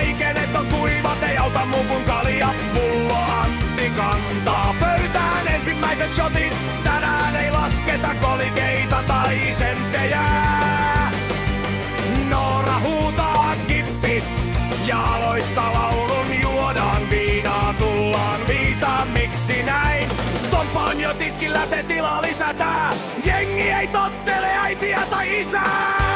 vaikenet on kuivat, ei auta muu kuin kalja. Pullo Antti kantaa pöytään ensimmäiset shotit. Tänään ei lasketa kolikeita tai senttejä. Noora huutaa kippis ja aloittaa laulun. Juodaan viinaa, tullaan viisaan, miksi näin? Tomppa on jo tiskillä, se tila lisätään. Jengi ei tottele äitiä tai isää.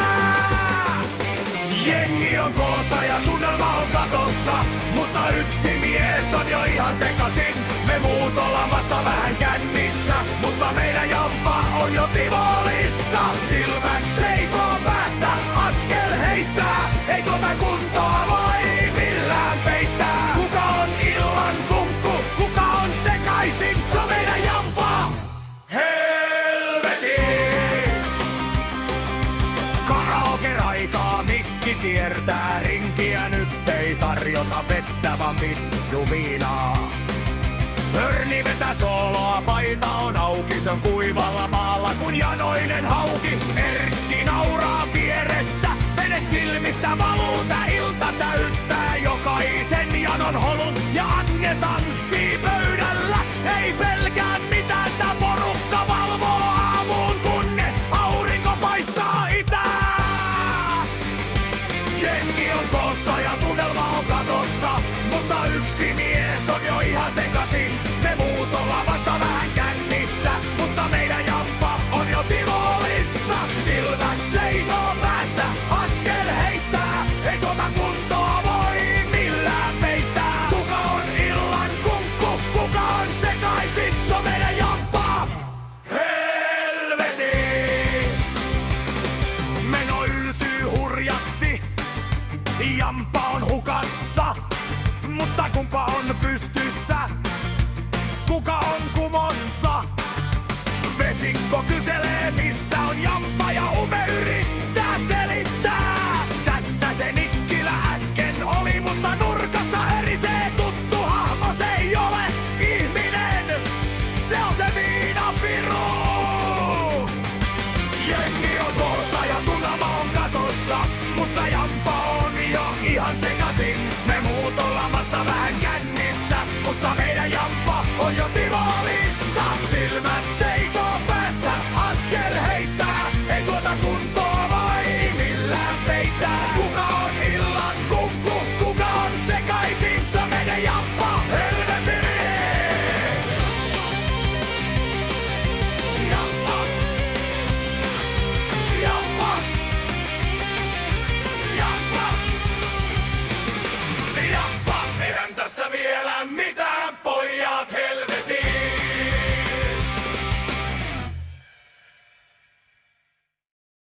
Jengi on koossa ja tunnelma on katossa, mutta yksi mies on jo ihan sekasin. Me muut ollaan vasta vähän kännissä, mutta meidän Jamppa on jo Tivolissa. Silmät seisoo päässä, askel heittää, ei tuota kuntoa voi millään peittää. Kuka on illan kunkku, kuka on sekaisin, se on meidän Jamppa. Helveti! Karaoke-raikaa mikki kiertää rinkiä, nyt ei tarjota vettä vaan vittu viinaa. Hörni vetää sooloa, paita on auki, se on kuivalla maalla kun janoinen hauki. Erkki nauraa vieressä, vedet silmistä valuu, tää ilta täyttää jokaisen janon holun. Ja Anne tanssii pöydällä, ei pelkää mitään, tää porukka valvoo aamuun kunnes aurinko paistaa itää. Jengi on koossa ja tunnelma on katossa, mutta yksi mies on jo ihan sekasin. Me muut ollaan vasta vähän kännissä, mutta meidän Jamppa on jo Tivolissa. Silmät seisoo päässä, askel heittää, ei tuota kuntoa voi millään peittää. Kuka on illan kunkku, kuka on sekaisin, se on meidän Jamppa. Helveti! Meno yltyy hurjaksi, Jamppa on hukassa, mutta kumpa on pystyssä? Kuka on kumossa? Vesikko kyselee missä on Jamppa ja Umeyri.